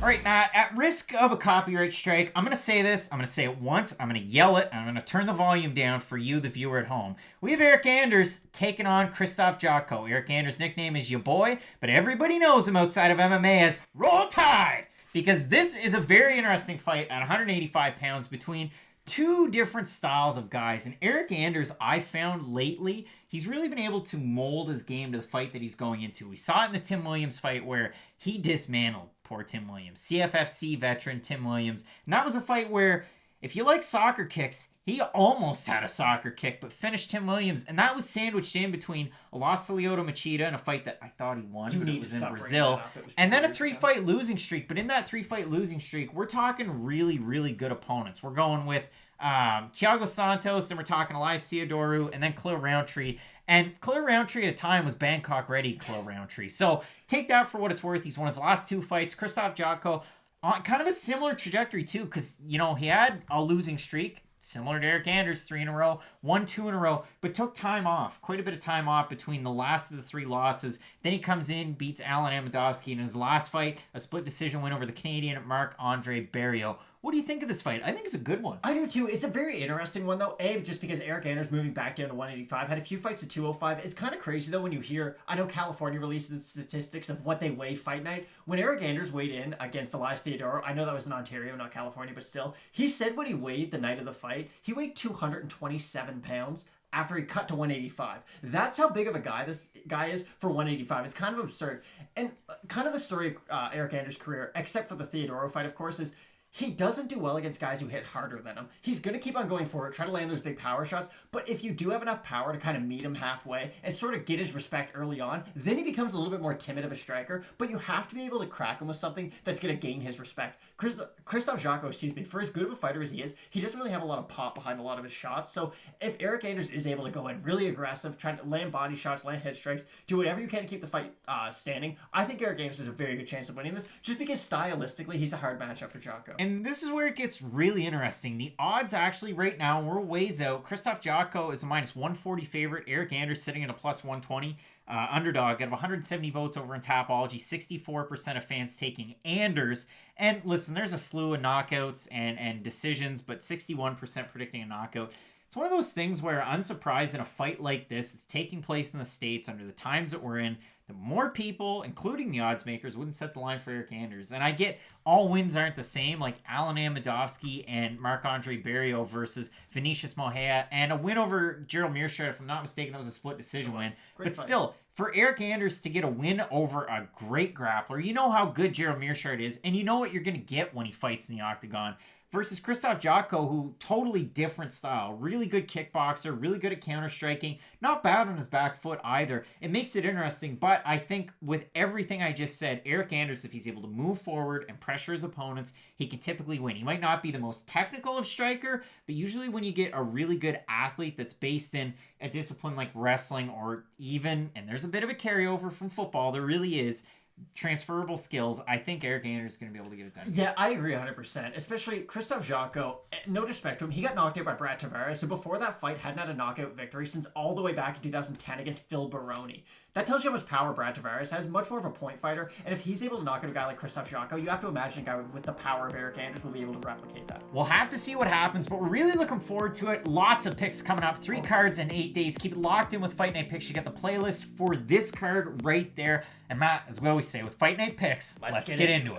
All right, Matt, at risk of a copyright strike, I'm going to say this. I'm going to say it once. I'm going to yell it. And I'm going to turn the volume down for you, the viewer at home. We have Eryk Anders taking on Krzysztof Jotko. Eryk Anders' nickname is your boy, but everybody knows him outside of MMA as Roll Tide, because this is a very interesting fight at 185 pounds between two different styles of guys. And Eryk Anders, I found lately, he's really been able to mold his game to the fight that he's going into. We saw it in the Tim Williams fight where he dismantled poor Tim Williams. CFFC veteran Tim Williams. And that was a fight where, if you like soccer kicks, he almost had a soccer kick, but finished Tim Williams. And that was sandwiched in between a loss to Lyoto Machida in a fight that I thought he won, but it was in Brazil. And then a 3-fight losing streak. But in that 3-fight losing streak, we're talking really, really good opponents. We're going with Thiago Santos, then we're talking Elias Theodorou, and then Khalil Roundtree. And Khalil Roundtree at a time was Bangkok ready Khalil Roundtree. So take that for what it's worth. He's won his last 2 fights. Krzysztof Jotko on kind of a similar trajectory too, because, you know, he had a losing streak, similar to Eryk Anders, 3 in a row, won 2 in a row, but took time off, quite a bit of time off between the last of the 3 losses. Then he comes in, beats Alan Amedovski in his last fight, a split decision win over the Canadian Marc-Andre Barriault. What do you think of this fight? I think it's a good one. I do too. It's a very interesting one though. Just because Eryk Anders moving back down to 185, had a few fights at 205. It's kind of crazy though when you hear, I know California released the statistics of what they weigh fight night. When Eryk Anders weighed in against Elias Theodorou, I know that was in Ontario, not California, but still, he said when he weighed the night of the fight, he weighed 227 pounds. After he cut to 185. That's how big of a guy this guy is for 185. It's kind of absurd. And kind of the story of Eryk Anders' career, except for the Theodorou fight, of course, is he doesn't do well against guys who hit harder than him. He's going to keep on going forward, try to land those big power shots, but if you do have enough power to kind of meet him halfway and sort of get his respect early on, then he becomes a little bit more timid of a striker, but you have to be able to crack him with something that's going to gain his respect. Krzysztof Jotko, for as good of a fighter as he is, he doesn't really have a lot of pop behind a lot of his shots, so if Eryk Anders is able to go in really aggressive, trying to land body shots, land head strikes, do whatever you can to keep the fight standing, I think Eryk Anders has a very good chance of winning this, just because stylistically, he's a hard matchup for Jotko. And this is where it gets really interesting. The odds actually right now, we're ways out. Krzysztof Jotko is a minus 140 favorite. Eryk Anders sitting at a plus 120 underdog. Out of 170 votes over in Tapology, 64% of fans taking Anders. And listen, there's a slew of knockouts and decisions, but 61% predicting a knockout. It's one of those things where I'm surprised in a fight like this, it's taking place in the States under the times that we're in, the more people, including the odds makers, wouldn't set the line for Eryk Anders. And I get all wins aren't the same, like Alan Amedovski and Marc-Andre Barriault versus Vinicius Mohea, and a win over Gerald Mearshart, if I'm not mistaken, that was a split decision win. But still, for Eryk Anders to get a win over a great grappler, you know how good Gerald Mearshart is, and you know what you're going to get when he fights in the octagon. Versus Krzysztof Jotko, who totally different style. Really good kickboxer, really good at counter-striking. Not bad on his back foot either. It makes it interesting, but I think with everything I just said, Eryk Anders, if he's able to move forward and pressure his opponents, he can typically win. He might not be the most technical of striker, but usually when you get a really good athlete that's based in a discipline like wrestling or even, and there's a bit of a carryover from football, there really is, transferable skills, I think Eryk Anders is going to be able to get it done. Yeah, I agree 100%. Especially Krzysztof Jotko, no disrespect to him, he got knocked out by Brad Tavares, who before that fight hadn't had a knockout victory since all the way back in 2010 against Phil Baroni. That tells you how much power Brad Tavares has, much more of a point fighter, and if he's able to knock out a guy like Krzysztof Jotko, you have to imagine a guy with the power of Eryk Anders will be able to replicate that. We'll have to see what happens, but we're really looking forward to it. Lots of picks coming up, 3 cards in 8 days. Keep it locked in with Fight Night Picks. You got the playlist for this card right there. And Matt, as we always say, with Fight Night Picks, let's get into it.